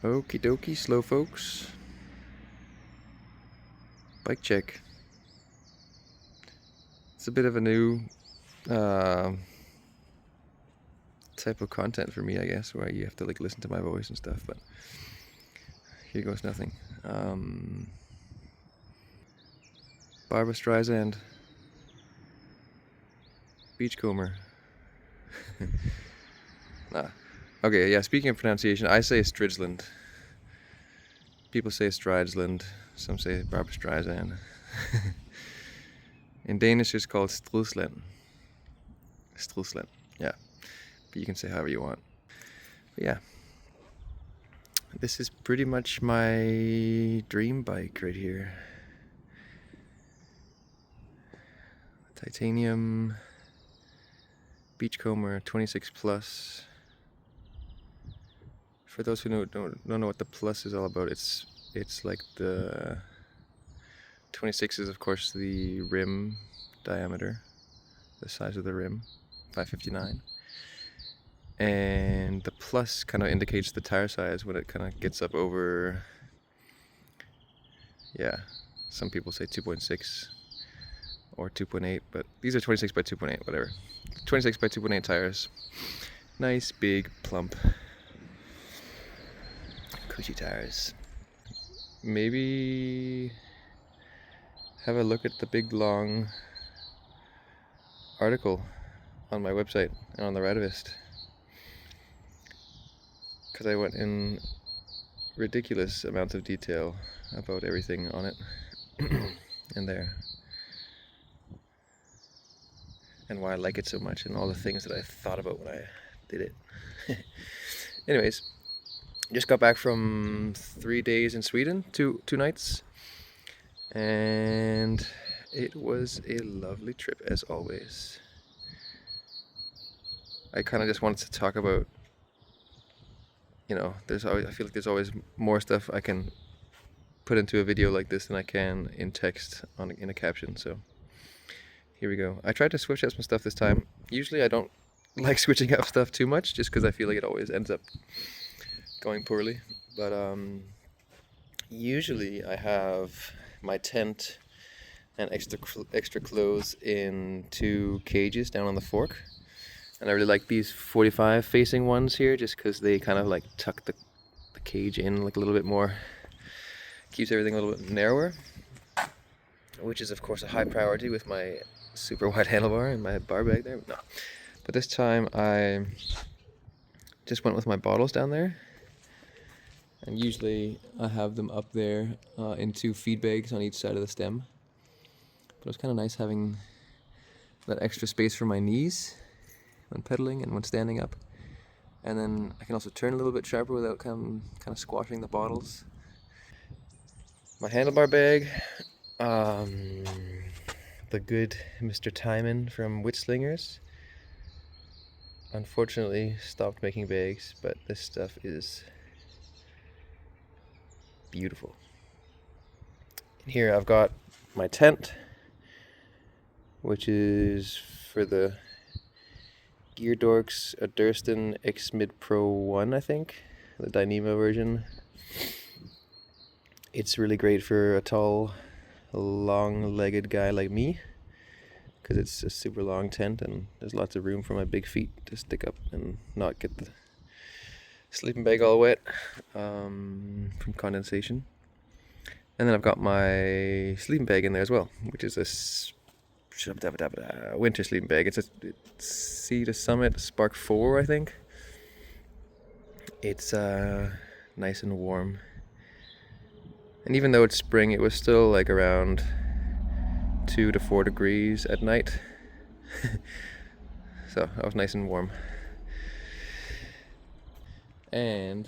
Okie dokie, slow folks. Bike check. It's a bit of a new type of content for me, I guess, where you have to like listen to my voice and stuff, but here goes nothing. Barbra Streisand. Beachcomber. Nah. Okay, yeah, speaking of pronunciation, I say STRIDSLAND. People say STRIDSLAND, some say Barbra Streisand. In Danish it's called STRIDSLAND. STRIDSLAND, yeah. But you can say however you want. But yeah. This is pretty much my dream bike right here. Titanium Beachcomber 26 Plus. For those who don't know what the Plus is all about, it's like the 26 is of course the rim diameter, the size of the rim, 559. And the Plus kind of indicates the tire size when it kind of gets up over, yeah, some people say 2.6 or 2.8, but these are 26 by 2.8, whatever. 26 by 2.8 tires. Nice, big, plump, cushy tires. Maybe have a look at the big, long article on my website and on the Radavist, because I went in ridiculous amounts of detail about everything on it and there, and why I like it so much, and all the things that I thought about when I did it. Anyways, just got back from 3 days in Sweden, two nights, and it was a lovely trip as always. I kind of just wanted to talk about, you know, I feel like there's always more stuff I can put into a video like this than I can in text in a caption, so here we go. I tried to switch up some stuff this time. Usually I don't like switching up stuff too much, just because I feel like it always ends up going poorly, but usually I have my tent and extra clothes in 2 cages down on the fork, and I really like these 45 facing ones here just because they kind of like tuck the cage in like a little bit more, keeps everything a little bit narrower, which is of course a high priority with my super wide handlebar and my bar bag there. No, but this time I just went with my bottles down there, and usually I have them up there in 2 feed bags on each side of the stem, but it was kind of nice having that extra space for my knees when pedaling and when standing up, and then I can also turn a little bit sharper without kind of squashing the bottles. My handlebar bag, the good Mr. Timon from Wit Slingers unfortunately stopped making bags, but this stuff is beautiful. And here I've got my tent, which is for the Gear Dorks a Durston X Mid Pro 1, I think, the dynamo version. It's really great for a tall, long-legged guy like me, because it's a super long tent and there's lots of room for my big feet to stick up and not get the sleeping bag all wet from condensation. And then I've got my sleeping bag in there as well, which is a winter sleeping bag. It's Sea to Summit Spark 4, I think. It's nice and warm. And even though it's spring, it was still like around 2 to 4 degrees at night. So that was nice and warm. And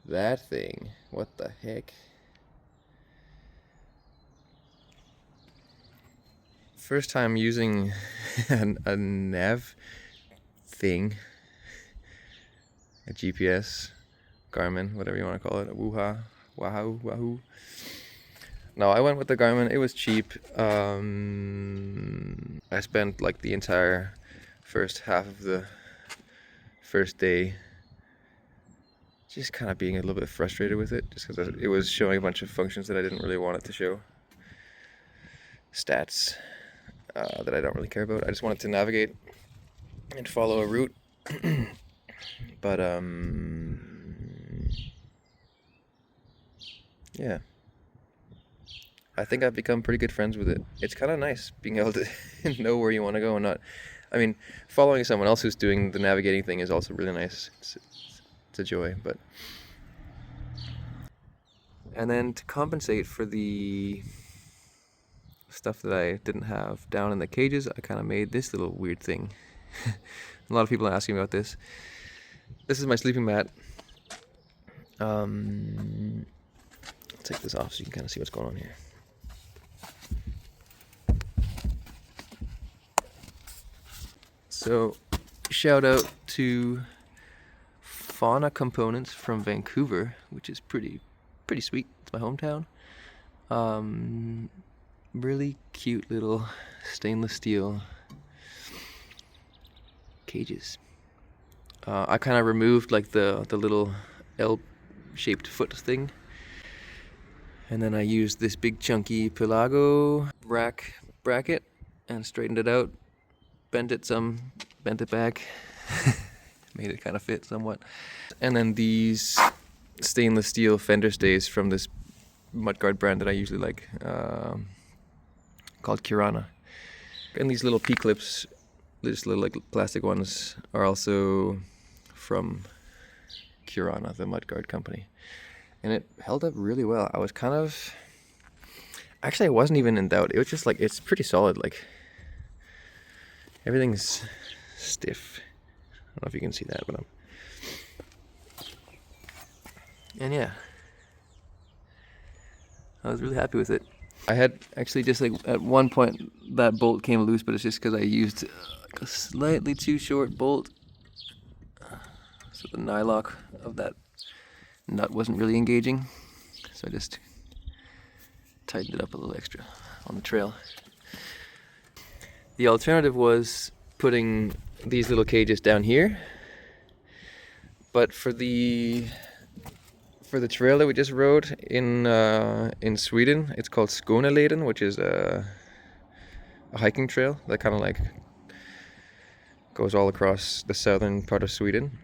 that thing, what the heck? First time using a nav thing, a GPS, Garmin, whatever you want to call it, a Wahoo. No, I went with the Garmin. It was cheap. I spent like the entire first half of the first day just kind of being a little bit frustrated with it, just because it was showing a bunch of functions that I didn't really want it to show. Stats that I don't really care about. I just wanted to navigate and follow a route. But yeah, I think I've become pretty good friends with it. It's kind of nice being able to know where you want to go and not. I mean, following someone else who's doing the navigating thing is also really nice. It's a joy, but. And then to compensate for the stuff that I didn't have down in the cages, I kind of made this little weird thing. A lot of people are asking me about this. This is my sleeping mat. I'll take this off so you can kind of see what's going on here. So, shout out to Fauna Components from Vancouver, which is pretty sweet. It's my hometown. Really cute little stainless steel cages. I kind of removed like the little L-shaped foot thing, and then I used this big chunky Pelago rack bracket and straightened it out, bent it back, made it kind of fit somewhat. And then these stainless steel fender stays from this mudguard brand that I usually like, called Kirana. And these little P-clips, just little like plastic ones, are also from Kirana, the mudguard company. And it held up really well. I was kind of... Actually, I wasn't even in doubt. It was just like, it's pretty solid. Like, everything's stiff. I don't know if you can see that, but and yeah, I was really happy with it. I had actually just like at one point that bolt came loose, but it's just because I used like a slightly too short bolt. So the nylock of that nut wasn't really engaging. So I just tightened it up a little extra on the trail. The alternative was putting these little cages down here. But for the trail that we just rode in Sweden, it's called Skåneleden, which is a hiking trail that kind of like goes all across the southern part of Sweden.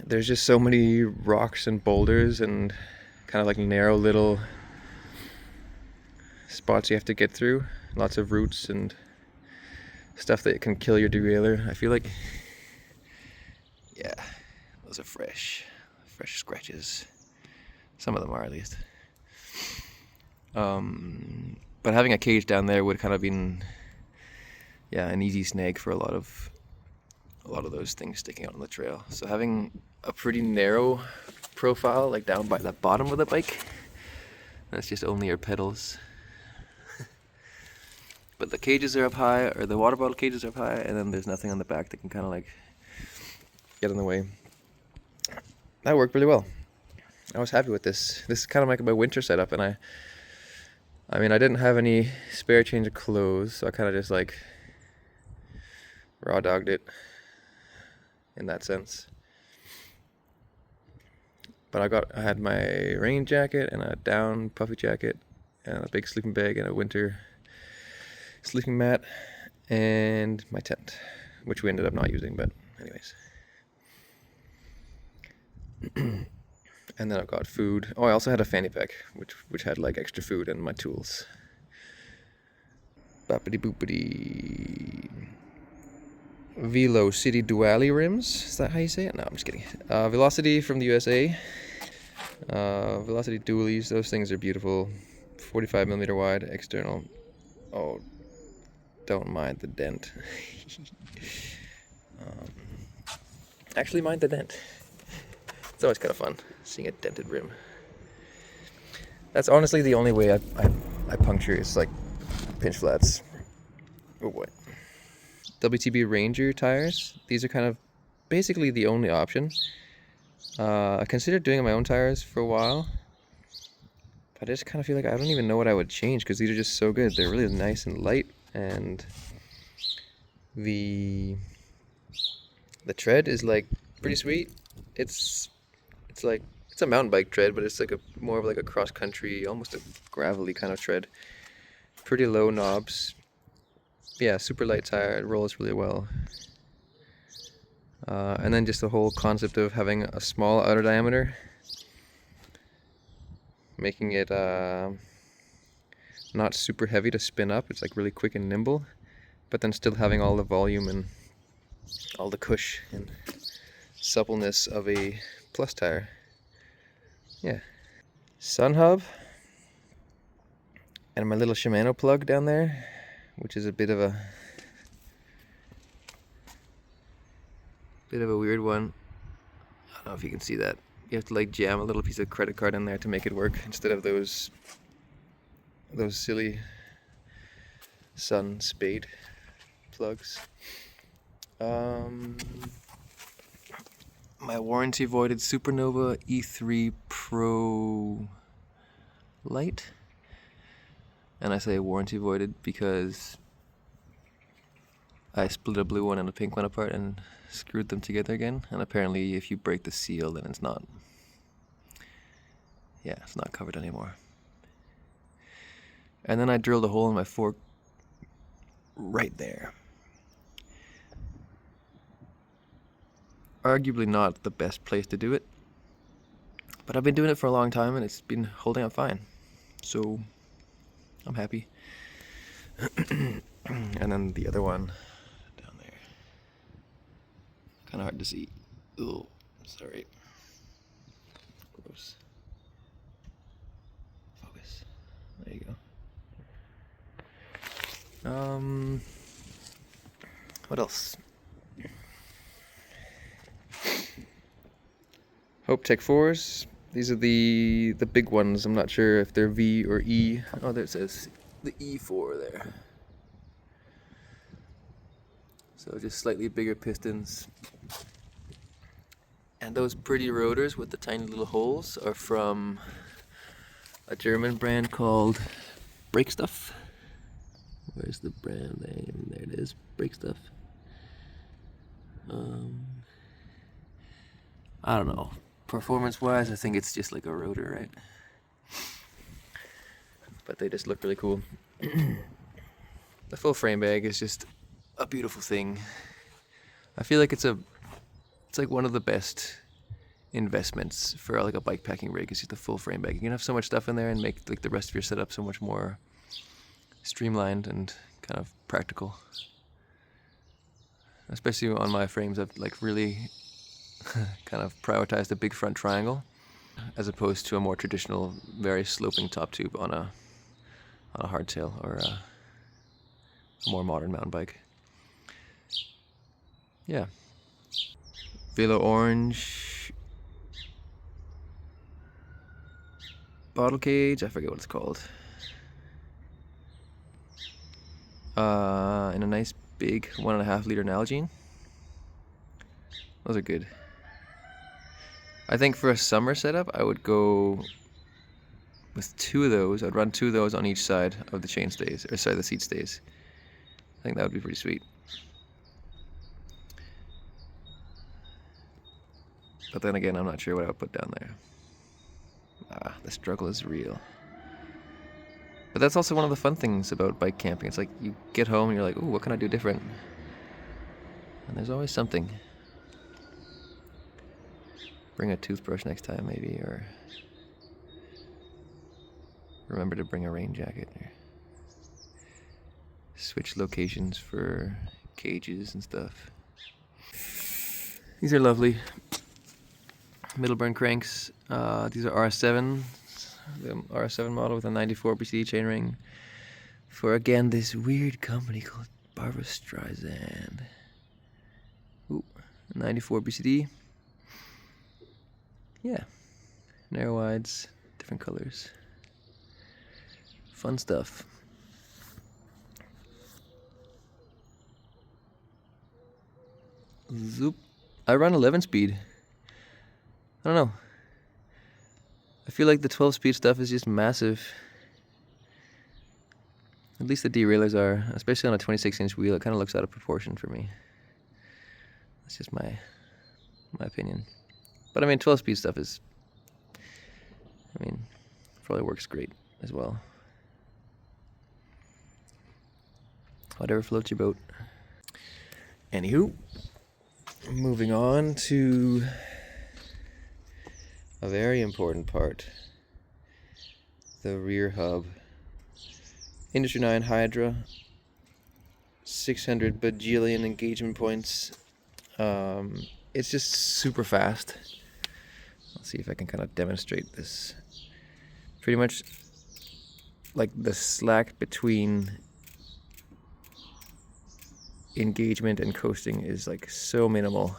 There's just so many rocks and boulders and kind of like narrow little spots you have to get through. Lots of roots and stuff that can kill your derailleur. I feel like, yeah, those are fresh scratches. Some of them are, at least. But having a cage down there would kind of been, yeah, an easy snag for a lot of those things sticking out on the trail. So having a pretty narrow profile, like down by the bottom of the bike, that's just only your pedals. But the cages are up high, or the water bottle cages are up high, and then there's nothing on the back that can kind of like get in the way. That worked really well. I was happy with this. This is kind of like my winter setup, and I mean, I didn't have any spare change of clothes, so I kind of just like raw dogged it in that sense. But I had my rain jacket and a down puffy jacket and a big sleeping bag and a winter sleeping mat and my tent, which we ended up not using, but anyways. And then I've got food. Oh, I also had a fanny pack, which had like extra food and my tools. Boppity boopity. Velo City Duali rims. Is that how you say it? No, I'm just kidding. Velocity from the USA. Velocity dualies. Those things are beautiful. 45mm wide external. Oh, don't mind the dent. Actually, mind the dent. It's always kind of fun seeing a dented rim. That's honestly the only way I puncture is like pinch flats. Oh boy. WTB Ranger tires. These are kind of basically the only option. I considered doing my own tires for a while, but I just kind of feel like I don't even know what I would change because these are just so good. They're really nice and light, and the tread is like pretty sweet. It's it's a mountain bike tread, but it's like more of like a cross country, almost a gravelly kind of tread. Pretty low knobs. Yeah, super light tire. It rolls really well. And then just the whole concept of having a small outer diameter, making it not super heavy to spin up. It's like really quick and nimble, but then still having all the volume and all the cush and suppleness of a plus tire. Yeah. Sun hub and my little Shimano plug down there, which is a bit of a weird one. I don't know if you can see that. You have to like jam a little piece of credit card in there to make it work instead of those silly Sun spade plugs. My warranty voided Supernova E3 Pro Lite, and I say warranty voided because I split a blue one and a pink one apart and screwed them together again, and apparently if you break the seal then it's not covered anymore. And then I drilled a hole in my fork right there. Arguably not the best place to do it, but I've been doing it for a long time and it's been holding up fine, so I'm happy. And then the other one down there, kind of hard to see. Oh, sorry. Gross. Focus. There you go. What else? Hope Tech 4s. These are the big ones. I'm not sure if they're V or E. Oh, there it says the E4 there. So just slightly bigger pistons. And those pretty rotors with the tiny little holes are from a German brand called BrakeSTUFF. Where's the brand name? There it is, BrakeSTUFF. I don't know. Performance-wise, I think it's just like a rotor, right? But they just look really cool. The full frame bag is just a beautiful thing. I feel like it's like one of the best investments for like a bike packing rig. It's just a full frame bag. You can have so much stuff in there and make like the rest of your setup so much more streamlined and kind of practical. Especially on my frames, I've like really kind of prioritized a big front triangle as opposed to a more traditional, very sloping top tube on a hardtail or a more modern mountain bike. Yeah. Velo Orange bottle cage, I forget what it's called. In a nice big 1.5 liter Nalgene. Those are good. I think for a summer setup, I would go with 2 of those. I'd run 2 of those on each side of the chain stays, or sorry, the seat stays. I think that would be pretty sweet. But then again, I'm not sure what I would put down there. The struggle is real. But that's also one of the fun things about bike camping. It's like you get home and you're like, ooh, what can I do different? And there's always something. Bring a toothbrush next time maybe, or remember to bring a rain jacket. Or switch locations for cages and stuff. These are lovely. Middleburn cranks. These are RS7. The RS7 model with a 94 BCD chainring for, again, this weird company called Barbara Streisand. Ooh, 94 BCD. Yeah, narrow wides, different colors. Fun stuff. Zoop. I run 11 speed. I don't know. I feel like the 12 speed stuff is just massive. At least the derailleurs are, especially on a 26-inch wheel. It kind of looks out of proportion for me. That's just my opinion. But I mean, 12-speed stuff is, probably works great as well. Whatever floats your boat. Anywho, moving on to a very important part. The rear hub. Industry 9 Hydra. 600 bajillion engagement points. It's just super fast. Let's see if I can kind of demonstrate this. Pretty much like the slack between engagement and coasting is like so minimal.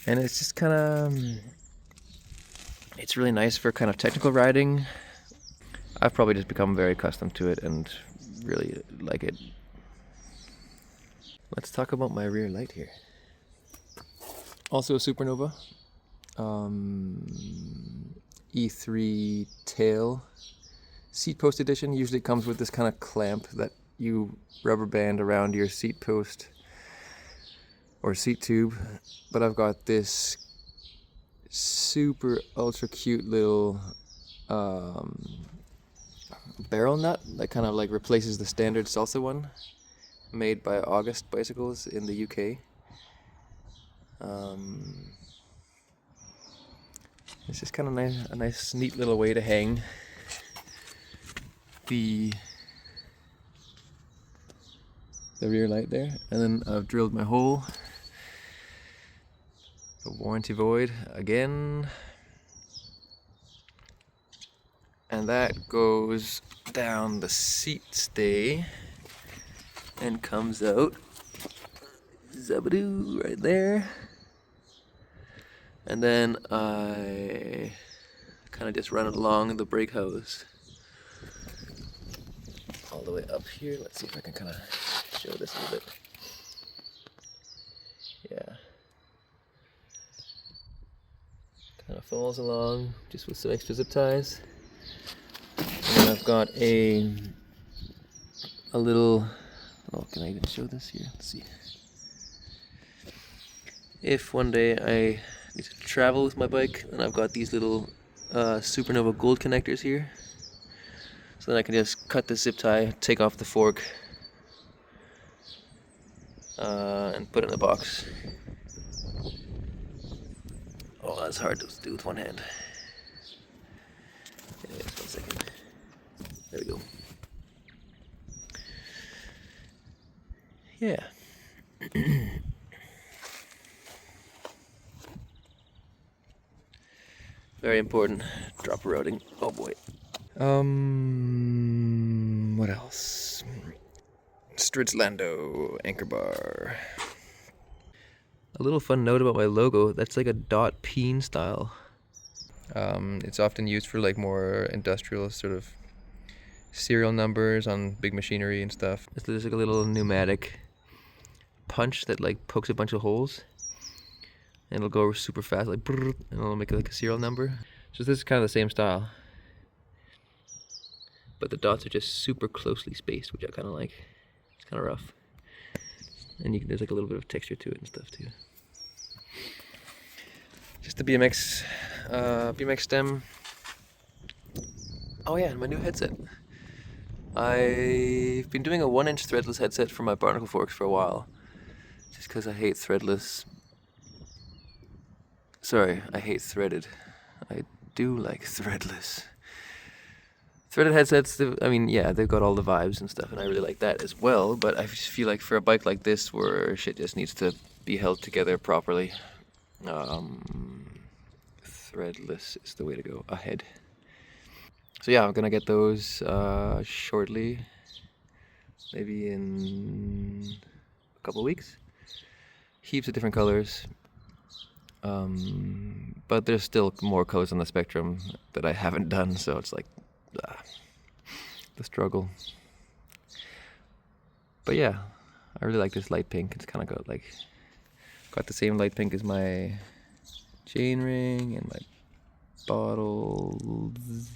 And it's just kind of, it's really nice for kind of technical riding. I've probably just become very accustomed to it and really like it. Let's talk about my rear light here. Also a Supernova. E3 tail seat post edition. Usually it comes with this kind of clamp that you rubber band around your seat post or seat tube. But I've got this super ultra cute little barrel nut that kind of like replaces the standard Salsa one, made by August Bicycles in the UK. It's just kind of nice, a nice, neat little way to hang the rear light there. And then I've drilled my hole, the warranty void again, and that goes down the seat stay and comes out, zabadoo, right there. And then I kind of just run it along the brake hose all the way up here. Let's see if I can kind of show this a little bit. Yeah. Kind of falls along just with some extra zip ties. And then I've got a little, oh, can I even show this here? Let's see. If one day I need to travel with my bike, then I've got these little Supernova gold connectors here. So then I can just cut the zip tie, take off the fork, and put it in the box. Oh, that's hard to do with one hand. Anyways, 1 second. There we go. Yeah. Very important. Drop routing. Oh boy. What else? STRIDSLAND Anchor bar. A little fun note about my logo, that's like a dot peen style. It's often used for like more industrial sort of serial numbers on big machinery and stuff. It's just like a little pneumatic punch that like pokes a bunch of holes. And it'll go super fast, like brrr, and it'll make it like a serial number. So this is kind of the same style. But the dots are just super closely spaced, which I kind of like. It's kind of rough. And there's like a little bit of texture to it and stuff too. Just the BMX stem. Oh yeah, and my new headset. I've been doing a 1-inch threadless headset for my barnacle forks for a while. Just because I hate threadless. Sorry, I hate threaded. I do like threadless. Threaded headsets, I mean, yeah, they've got all the vibes and stuff, and I really like that as well, but I just feel like for a bike like this, where shit just needs to be held together properly, threadless is the way to go ahead. So yeah, I'm gonna get those shortly, maybe in a couple of weeks. Heaps of different colors. But there's still more colors on the spectrum that I haven't done, so it's like the struggle. But yeah, I really like this light pink. It's kind of got the same light pink as my chainring and my bottles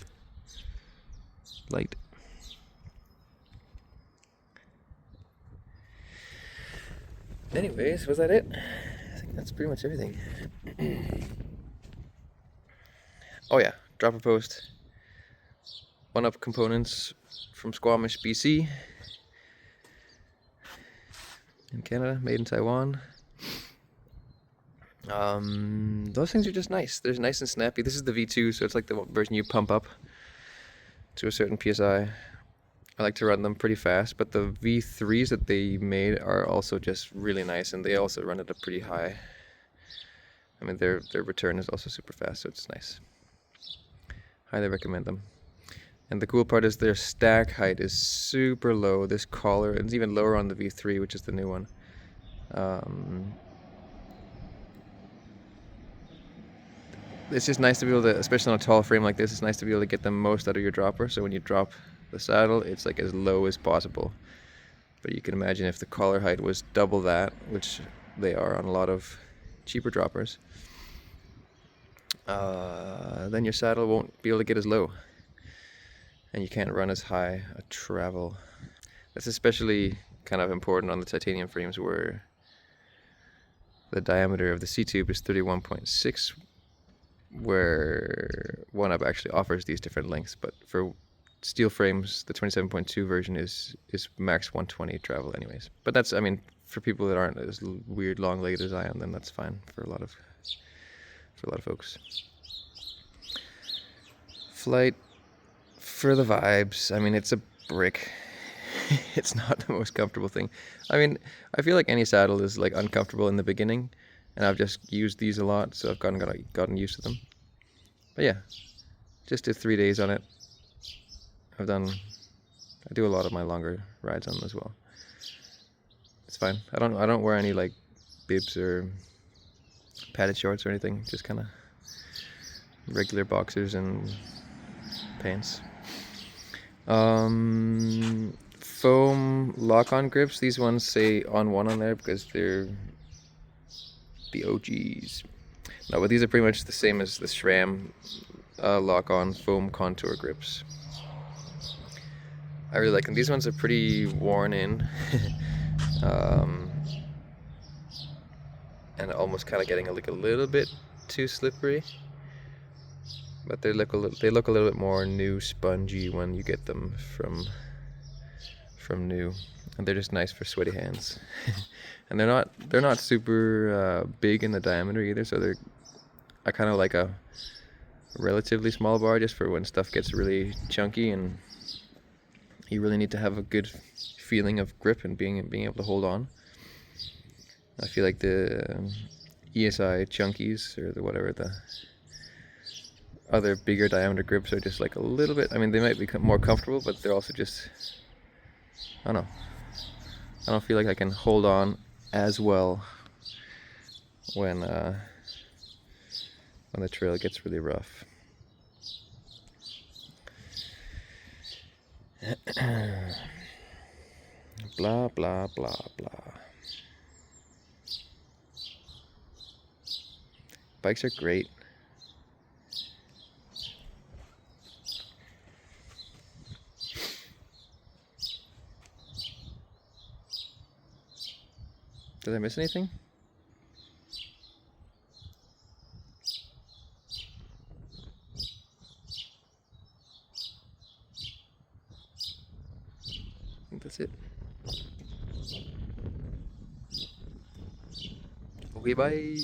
light. Anyways, was that it? I think that's pretty much everything. Oh yeah, dropper post. OneUp Components from Squamish, BC. In Canada, made in Taiwan. Those things are just nice. They're nice and snappy. This is the V2, so it's like the version you pump up to a certain PSI. I like to run them pretty fast, but the V3s that they made are also just really nice, and they also run at a pretty high. I mean, their return is also super fast, so it's nice. Highly recommend them. And the cool part is their stack height is super low. This collar, it's even lower on the V3, which is the new one. It's just nice to be able to, especially on a tall frame like this, it's nice to be able to get the most out of your dropper. So when you drop the saddle, it's like as low as possible. But you can imagine if the collar height was double that, which they are on a lot of cheaper droppers, then your saddle won't be able to get as low. And you can't run as high a travel. That's especially kind of important on the titanium frames where the diameter of the C-tube is 31.6, where OneUp actually offers these different lengths, but for steel frames, the 27.2 version is max 120 travel anyways. But that's, I mean, for people that aren't as weird long-legged as I am, then that's fine for a lot of folks. Flight for the vibes. I mean, it's a brick. It's not the most comfortable thing. I mean, I feel like any saddle is like uncomfortable in the beginning, and I've just used these a lot, so I've gotten used to them. But yeah, just did 3 days on it. I do a lot of my longer rides on them as well. It's fine. I don't wear any like bibs or padded shorts or anything. Just kind of regular boxers and pants. Foam lock-on grips. These ones say on one on there because they're the OGs. No, but these are pretty much the same as the SRAM lock-on foam contour grips. I really like them. These ones are pretty worn in, and almost kind of getting a little bit too slippery. But they look a little bit more new, spongy when you get them from new, and they're just nice for sweaty hands. And they're not super big in the diameter either, so I kind of like a relatively small bar just for when stuff gets really chunky and you really need to have a good feeling of grip and being able to hold on. I feel like the ESI chunkies or the other bigger diameter grips are just like a little bit, I mean, they might become more comfortable, but they're also just, I don't know. I don't feel like I can hold on as well when the trail gets really rough. Blah, blah, blah, blah. Bikes are great. Did I miss anything? I think that's it. Okay, bye.